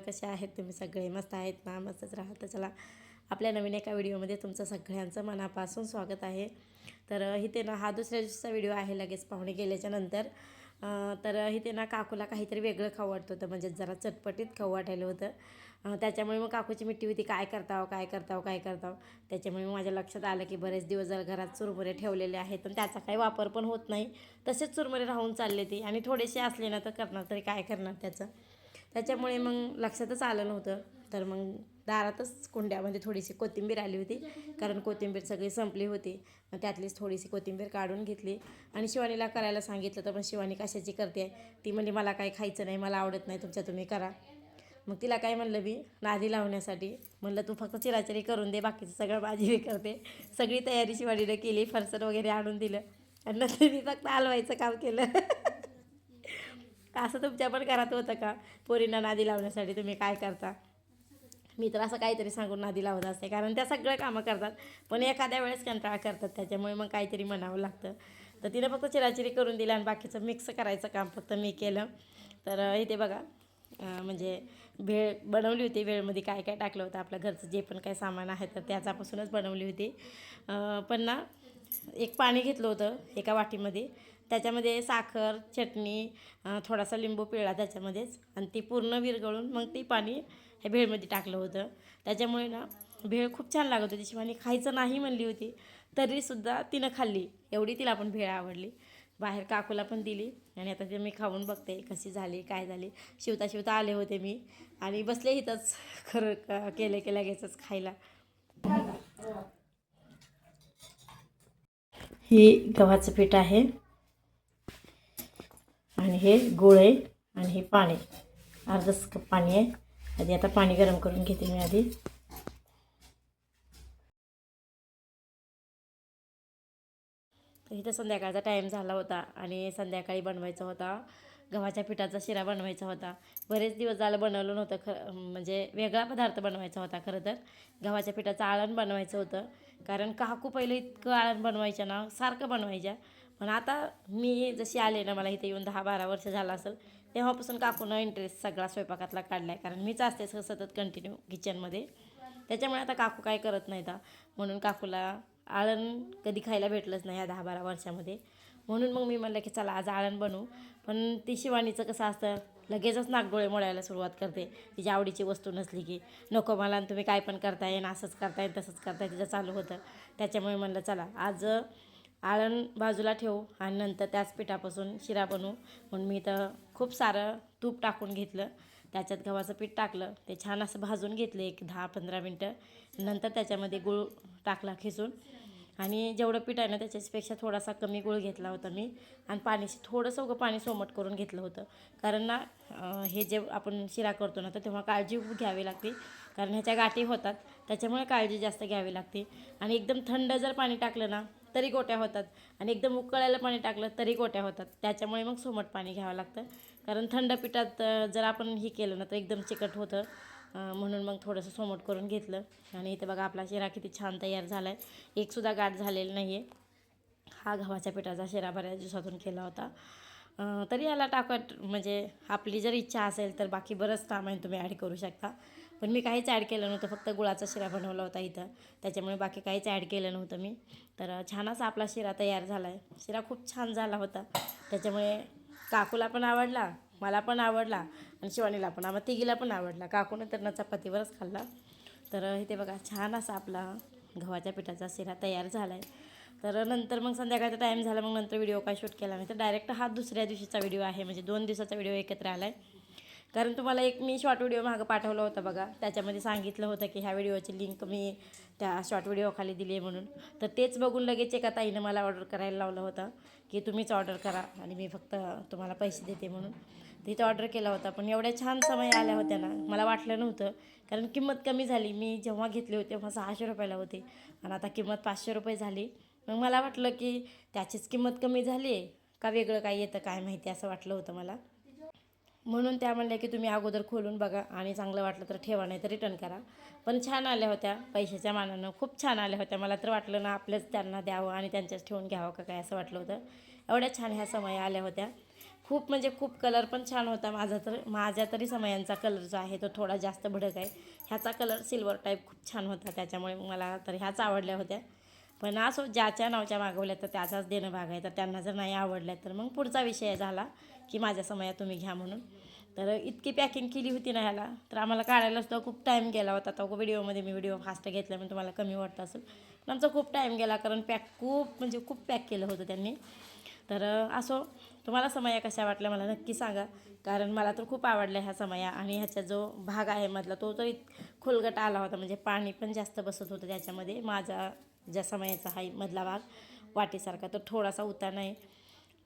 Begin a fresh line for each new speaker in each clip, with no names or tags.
कसे आहेत तुम्ही सगळे? मस्त आहेत ना? मस्तच राहा. तर चला आपल्या नवीन एका व्हिडिओमध्ये तुमचं सगळ्यांचं मनापासून स्वागत आहे. तर इथे ना हा दुसऱ्या दिवसाचा व्हिडिओ आहे, लगेच पाहुणे गेल्याच्या नंतर. तर इथे ना काकूला काहीतरी वेगळं खाऊ वाटत होतं, म्हणजे जरा चटपटीत खाऊ वाटायला होतं. त्याच्यामुळे मग काकूची मिठी होती, काय करताव काय करताव काय करताव. त्याच्यामुळे माझ्या लक्षात आलं की बरेच दिवस जर घरात चुरमुरे ठेवलेले आहेत पण त्याचा काही वापर पण होत नाही, तसेच चुरमुरे राहून चालले ती, आणि थोडेसे असले ना तर करणार तरी काय करणार त्याचं. त्याच्यामुळे मग लक्षातच आलं नव्हतं. तर मग दारातच कुंड्यामध्ये थोडीशी कोथिंबीर आली होती, कारण कोथिंबीर सगळी संपली होती. मग त्यातलीच थोडीशी कोथिंबीर काढून घेतली आणि शिवानीला करायला सांगितलं. तर पण शिवानी कशाची करते, ती म्हणली मला काही खायचं नाही, मला आवडत नाही, तुमच्या तुम्ही करा. मग तिला काय म्हणलं मी नादी लावण्यासाठी, म्हणलं तू फक्त चिराचिरी करून दे, बाकीचं सगळं भाजी मी करते. सगळी तयारी शिवानीनं केली, फरसण वगैरे आणून दिलं आणि नंतर मी फक्त हलवायचं काम केलं. असं तुमच्या पण घरात होतं का? पोरींना नादी लावण्यासाठी तुम्ही काय करता? मी तर असं काहीतरी सांगून नादी लावत असते, कारण त्या सगळं कामं करतात पण एखाद्या वेळेस कंटाळा करतात, त्याच्यामुळे मग काहीतरी म्हणावं लागतं. तर तिनं फक्त चिराचिरी करून दिलं आणि बाकीचं मिक्स करायचं काम फक्त मी केलं. तर इथे बघा म्हणजे भेळ बनवली होती. भेळमध्ये काय काय टाकलं होतं, आपल्या घरचं जे पण काही सामान आहे तर त्याच्यापासूनच बनवली होती. पण ना एक पाणी घेतलं होतं एका वाटीमध्ये, त्याच्यामध्ये साखर, चटणी, थोडासा लिंबू पिळला त्याच्यामध्येच, आणि ती पूर्ण विरघळून मग ती पाणी हे भेळमध्ये टाकलं होतं. त्याच्यामुळे ना भेळ खूप छान लागत होती. शिवानी खायचं नाही म्हणली होती तरीसुद्धा तिनं खाल्ली, एवढी तिला पण भेळ आवडली. बाहेर काकूला पण दिली आणि आता ते मी खाऊन बघते कशी झाली काय झाली. शिवता शिवता आले होते मी आणि बसले इथंच खरं केलं की लगेचच खायला. ही गव्हाचं पीठ आहे आणि हे गूळ आहे आणि हे पाणी, अर्धाच कप पाणी आहे. आधी आता पाणी गरम करून घेते मी आधी. तर इथं संध्याकाळचा टाईम झाला होता आणि संध्याकाळी बनवायचा होता गव्हाच्या पिठाचा शिरा बनवायचा होता. बरेच दिवस झालं बनवलं नव्हतं, म्हणजे वेगळा पदार्थ बनवायचा होता. खरं तर गव्हाच्या पिठाचं आळण बनवायचं होतं, कारण काकू पहिलं इतकं आळण बनवायचं ना, सारखं बनवायच्या. पण आता मी जशी आले ना, मला इथे येऊन 10-12 वर्ष झालं असेल, तेव्हापासून काकूनं इंटरेस्ट सगळा स्वयंपाकातला काढला आहे, कारण मीच असते सतत कंटिन्यू किचनमध्ये. त्याच्यामुळे आता काकू काय करत नाहीत, म्हणून काकूला आळण कधी खायला भेटलंच नाही या 10-12 वर्षामध्ये. म्हणून मग मी म्हणलं की चला आज आळण बनवू. पण ती शिवानीचं कसं असतं, लगेचच नागडोळे मोडायला सुरुवात करते तिच्या आवडीची वस्तू नसली की. नको मला, आणि तुम्ही काय पण करताय ना, असंच करताय तसंच करताय, तिचं चालू होतं. त्याच्यामुळे म्हणलं चला आज आळण बाजूला ठेवू आणि नंतर त्याच पिठापासून शिरा बनवू. म्हणून मी तर खूप सारं तूप टाकून घेतलं, त्याच्यात गव्हाचं पीठ टाकलं, ते छान असं भाजून घेतलं एक 10-15 मिनटं. नंतर त्याच्यामध्ये गूळ टाकला खिसून, आणि जेवढं पीठ आहे ना त्याच्यापेक्षा थोडासा कमी गूळ घेतला होता मी, आणि पाणी थोडंसं उगं पाणी सोमट करून घेतलं होतं. कारण ना हे जे आपण शिरा करतो ना तर तेव्हा काळजी घ्यावी लागते, कारण ह्याच्या गाठी होतात, त्याच्यामुळे काळजी जास्त घ्यावी लागते. आणि एकदम थंड जर पाणी टाकलं ना तरी गोट्या होतात, आणि एकदम उकळायला पाणी टाकलं तरी गोट्या होतात. त्याच्यामुळे मग सोमट पाणी घ्यावं लागतं, कारण थंड पिठात जर आपण हे केलं ना तर एकदम चिकट होतं. म्हणून मग थोडंसं सोमट करून घेतलं. आणि इथे बघा आपला शिरा किती छान तयार झाला आहे, एकसुद्धा गाठ झालेला नाही आहे. हा गव्हाच्या पिठाचा शिरा बऱ्याच दिवसातून केला होता. तरी याला टाकत म्हणजे आपली जर इच्छा असेल तर बाकी बरंच सामान तुम्ही ॲड करू शकता. पण मी काहीच ॲड केलं नव्हतं, फक्त गुळाचा शिरा बनवला होता इथं, त्याच्यामुळे बाकी काहीच ॲड केलं नव्हतं मी. तर छान असा आपला शिरा तयार झाला आहे. शिरा खूप छान झाला होता, त्याच्यामुळे काकूला पण आवडला, मला पण आवडला आणि शिवानीला पण, आम्हाला तिघीला पण आवडला. काकूनं तर ना चपातीवरच खाल्ला. तर इथे बघा छान असा आपला गव्हाच्या पिठाचा शिरा तयार झाला आहे. तर नंतर मग संध्याकाळचा टाईम झाला, मग नंतर व्हिडिओ काय शूट केला नाही, तर डायरेक्ट हा दुसऱ्या दिवशीचा व्हिडिओ आहे, म्हणजे 2 दिवसाचा व्हिडिओ एकत्र आला आहे. कारण तुम्हाला एक मी शॉर्ट व्हिडिओ मागं पाठवला होता बघा, त्याच्यामध्ये सांगितलं होतं की ह्या व्हिडिओची लिंक मी त्या शॉर्ट व्हिडिओखाली दिली आहे म्हणून. तर तेच बघून लगेच एका ताईनं मला ऑर्डर करायला लावलं होतं की तुम्हीच ऑर्डर करा आणि मी फक्त तुम्हाला पैसे देते म्हणून. तिथं ऑर्डर केला होता, पण एवढ्या छान समय आल्या होत्या ना, मला वाटलं नव्हतं, कारण किंमत कमी झाली. मी जेव्हा घेतले होते तेव्हा 600 रुपयाला होते आणि आता किंमत 500 रुपये झाली. मग मला वाटलं की त्याचीच किंमत कमी झाली आहे का वेगळं काय येतं काय माहिती, असं वाटलं होतं मला. म्हणून त्या म्हणल्या की तुम्ही अगोदर खोलून बघा आणि चांगलं वाटलं तर ठेवा, नाही तर रिटर्न करा. पण छान आल्या होत्या, पैशाच्या मानानं खूप छान आल्या होत्या. मला तर वाटलं ना आपलंच त्यांना द्यावं आणि त्यांच्याच ठेवून घ्यावं का काय, असं वाटलं होतं. एवढ्या छान ह्या समय आल्या होत्या. खूप म्हणजे खूप कलर पण छान होता. माझ्या तरी समयांचा कलर जो आहे तो थोडा जास्त भडक आहे. ह्याचा कलर सिल्वर टाईप खूप छान होता, त्याच्यामुळे मला तर ह्याच आवडल्या होत्या. पण असो, ज्याच्या नावच्या मागवल्या तर त्याचाच देणं भाग आहे. तर त्यांना जर नाही आवडल्या तर मग पुढचा विषय झाला की माझ्या समया तुम्ही घ्या म्हणून. तर इतकी पॅकिंग केली होती ना ह्याला, तर आम्हाला काढायला सुद्धा खूप टाईम गेला होता. आता व्हिडिओमध्ये मी व्हिडिओ फास्ट घेतल्यामुळे तुम्हाला कमी वाटत असेल, पण आमचा खूप टाईम गेला, कारण खूप म्हणजे खूप पॅक केलं होतं त्यांनी. तर असो, तुम्हाला समया कशा वाटल्या मला नक्की सांगा, कारण मला तर खूप आवडल्या ह्या समया. आणि ह्याचा जो भाग आहे मधला तो तर खोलगट आला होता, म्हणजे पाणी पण जास्त बसत होतं त्याच्यामध्ये. माझा ज्या समयाचा आहे मधला भाग वाटीसारखा तो थोडासा उतार नाही,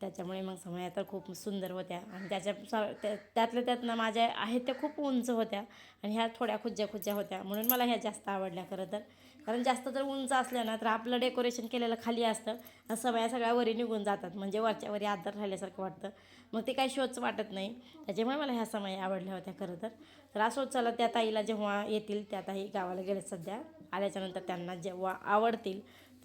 त्याच्यामुळे मग समया तर खूप सुंदर होत्या. आणि त्यातल्या त्यात ना माझ्या आहेत त्या खूप उंच होत्या, आणि ह्या थोड्या खुज्ज्या होत्या, म्हणून मला ह्या जास्त आवडल्या खरं तर. कारण जास्त जर उंच असल्या ना तर आपलं डेकोरेशन केलेलं खाली असतं आणि समया सगळ्या वरी निघून जातात, म्हणजे वरच्या वरी आदर राहिल्यासारखं वाटतं, मग ते काही शोच वाटत नाही. त्याच्यामुळे मला ह्या समया आवडल्या होत्या खरं तर. तर असो, चला, त्या ताईला जेव्हा येतील, त्या ताई गावाला गेले सध्या, आल्याच्यानंतर त्यांना जेव्हा आवडतील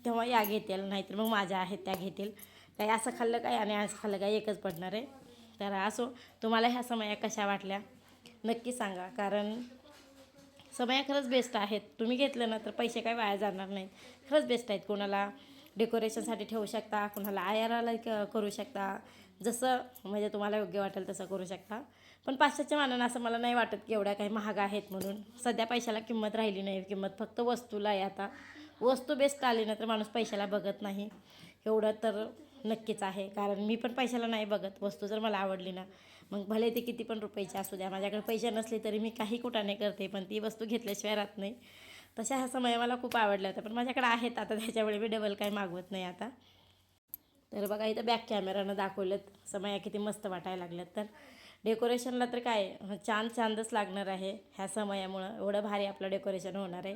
तेव्हा या घेतील, नाहीतर मग माझ्या आहेत त्या घेतील. काही असं खाल्लं काय आणि असं खाल्लं काय एकच पडणार आहे. तर असो, तुम्हाला ह्या समया कशा वाटल्या नक्की सांगा, कारण समया खरंच बेस्ट आहेत. तुम्ही घेतलं ना तर पैसे काय वाया जाणार नाहीत, खरंच बेस्ट आहेत. कोणाला डेकोरेशनसाठी ठेवू शकता, कोणाला आयाराला करू शकता, जसं म्हणजे तुम्हाला योग्य वाटेल तसं करू शकता. पण पाचशेच्या मानानं असं मला नाही वाटत की एवढ्या काही महाग आहेत म्हणून. सध्या पैशाला किंमत राहिली नाही, किंमत फक्त वस्तूला आहे. आता वस्तू बेस्ट आली ना तर माणूस पैशाला बघत नाही, एवढं तर नक्कीच आहे. कारण मी पण पैशाला नाही बघत, वस्तू जर मला आवडली ना, मग भले ते किती पण रुपयाची असू द्या, माझ्याकडे पैसे नसले तरी मी काही कुठाने करते, पण ती वस्तू घेतल्याशिवाय राहत नाही. तशा ह्या समया मला खूप आवडल्या होत्या, पण माझ्याकडे आहेत आता, त्याच्यामुळे मी डबल काही मागवत नाही आता. तर बघा, इथं बॅक कॅमेरानं दाखवलेत समया किती मस्त वाटायला लागल्यात. तर डेकोरेशनला तर काय चांदच लागणार आहे ह्या समयामुळं, एवढं भारी आपलं डेकोरेशन होणार आहे.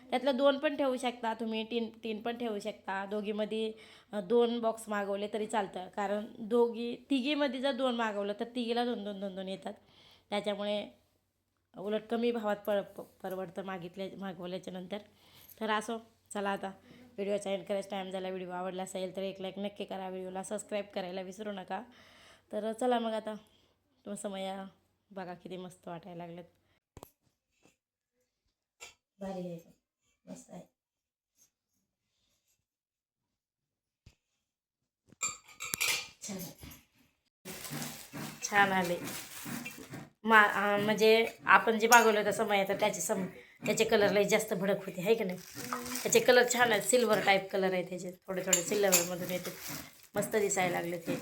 त्यातलं 2 पण ठेवू शकता तुम्ही, तीन पण ठेवू शकता. दोघीमध्ये 2 बॉक्स मागवले तरी चालतं, कारण तिघीमध्ये जर 2 मागवलं तर तिघीला 2 येतात. त्याच्यामुळे उलट कमी भावात परवडतं मागवल्याच्या नंतर. तर असो, चला, आता व्हिडिओचा एंड करायचा टाईम झाला. व्हिडिओ आवडला असेल तर एक लाईक नक्की करा, व्हिडिओला सबस्क्राईब करायला विसरू नका. तर चला मग, आता समया बघा किती मस्त वाटायला लागलेत. भारी आहे, मस्त आहे, छान छान आले. म्हणजे आपण जे मागवलं होतं समया, तर त्याचे कलर लई जास्त भडक होते, आहे की नाही. त्याचे कलर छान आहेत, सिल्वर टाईप कलर आहे त्याचे, थोडे सिल्वरमधून येते, मस्त दिसायला लागले ते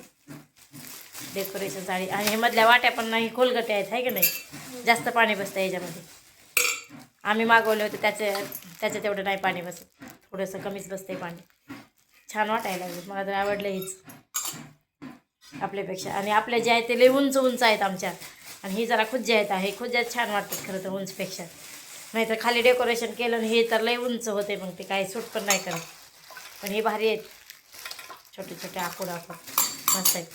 डेकोरेशन साडी. आणि हे मधल्या वाट्या पण नाही खोलगटे आहेत, आहे की नाही, जास्त पाणी बसतं याच्यामध्ये. आम्ही मागवले होते त्याचं तेवढं नाही पाणी बसत, थोडंसं कमीच बसते पाणी. छान वाटायला लागलं, मला तर आवडलं हीच आपल्यापेक्षा. आणि आपल्या जे आहेत ते लई उंच आहेत आमच्या, आणि ही जरा खुज्ज्या आहेत. हे खुज्ज्यात छान वाटतात खरं तर उंचपेक्षा, नाहीतर खाली डेकोरेशन केलं आणि हे तर लई उंच होते, मग ते काही सूट पण नाही करत. पण हे भारी आहेत, छोटे आखूड मस्त आहेत.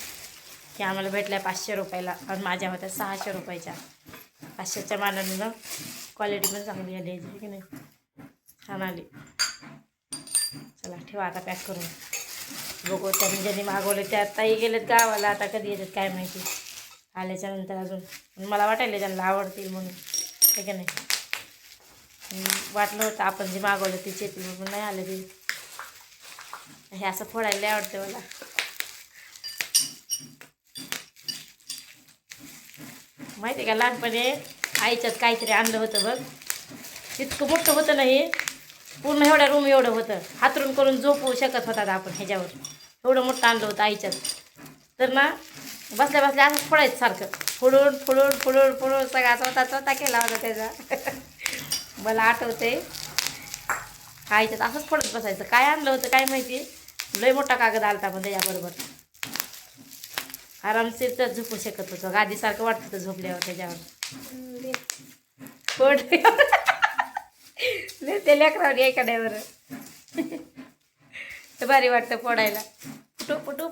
हे आम्हाला भेटल्या 500 रुपयाला, आणि माझ्या होत्या 600 रुपयाच्या. 500च्या मानानं ना क्वालिटी पण चांगली आली आहे की नाही, छान आली. चला, ठेवा आता पॅक करून. बघू त्यांनी ज्यांनी मागवले त्या ताई गेलेत गावाला, आता कधी येतात काय माहिती, आल्याच्यानंतर अजून. मला वाटायला त्यांना आवडतील म्हणून, आहे की नाही. वाटलं होतं आपण जे मागवलं तेच येतील म्हणून, नाही आले ते. हे असं फोडायला आवडतं मला. माहिती आहे का, लहानपणी आईच्यात काहीतरी आणलं होतं बघ, इतकं मोठं होतं ना हे, पूर्ण एवढ्या रूम एवढं होतं, हातरून करून झोपू शकत होतात आपण ह्याच्यावर. एवढं मोठं आणलं होतं आईच्यात. तर ना बसल्या असं फोडायचं सारखं, फोडून सगळा स्वतः केला होता त्याचा. मला आठवते, आईच्यात असंच फोडत बसायचं. काय आणलं होतं काय माहिती, लय मोठा कागद आलता पण त्याच्याबरोबर. आरामशीर तर झोपू शकत होतो, गादीसारखं वाटत होतं झोपल्यावर त्याच्यावर. फोड ते लेकरावर एखाद्यावर तर भारी वाटतं फोडायला, पुटू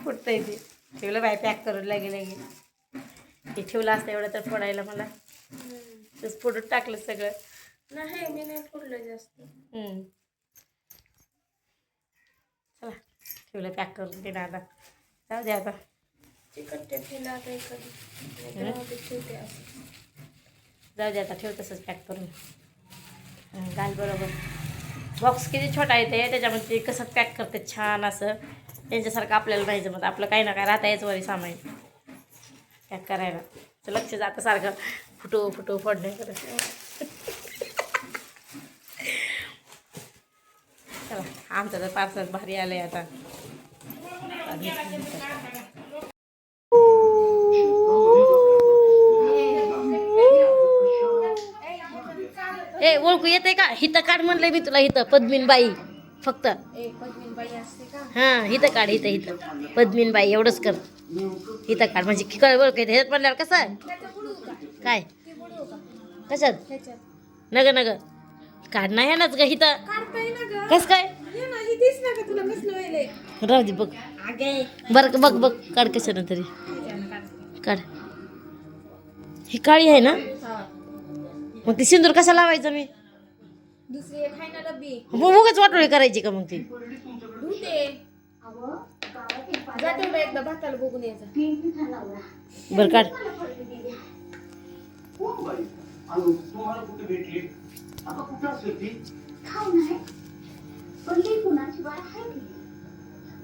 फुटतंय ते. ठेवलं बाय पॅक करून लगे ते ठेवलं असतं एवढं तर फोडायला मला, तसं फोडून टाकलं सगळं.
नाही, मी नाही फोडलं जास्त.
चला. ठेवलं पॅक करून तिने आता. जाऊ दे आता. जाऊ दे आता, ठेव तसंच पॅक करून. घाल बरोबर. बॉक्स किती छोटा येते त्याच्यामध्ये कसं पॅक करते छान असं. त्यांच्यासारखं आपल्याला नाही जमत. आपलं काही ना काय राहता याच वरी सामान पॅक करायला. तर लक्ष जातं सारखं फुटू फुटू फोडण्याकडे. चला आमचं तर पार्सल भारी आलंय आता. ए ओळखू येते का? हिथं काढ म्हणलंय मी तुला. हिथं पद्मीनबाई फक्त. हां हिथं काढ. हिथं पद्मीनबाई एवढंच कर. हिथं काढ म्हणजे कळ ओळख येते. ह्यात म्हणल्यावर कसं आहे काय कशात नग नग काढ नाही ह्यालाच ग. हिथं कस काय राहू दे बघ. बरं बघ बघ काढ कशानं तरी काढ. ही काळी आहे ना मग ती सिंदूर कसा लावायचा मी. उगाच वाटोळी करायची का मग ती. बरं काढ.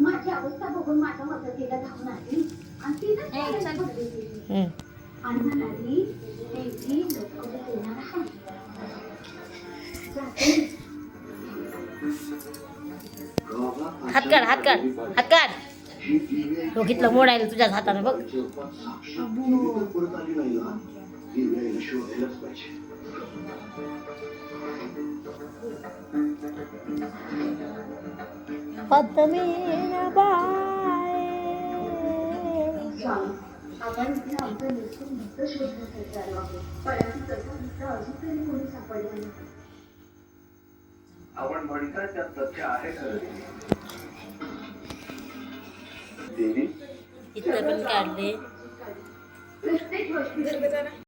माझी अवस्था बघून माझ्या मदतीला धावून आली आणि तिने आणि म्हणाली
हात काढ हात काढ हात काढ. डोकीतलं मोडायला तुझ्याच हातानं बघ.
आपण इथे आमचं निश्चित मित्र शोधण्यासाठी आलो आहोत परंतु तसा मित्र अजून तरी कोणी सापडला नाही. आपण म्हणता त्यात तथ्य आहे खरं.
इथं पण काढले.
प्रत्येक गोष्टी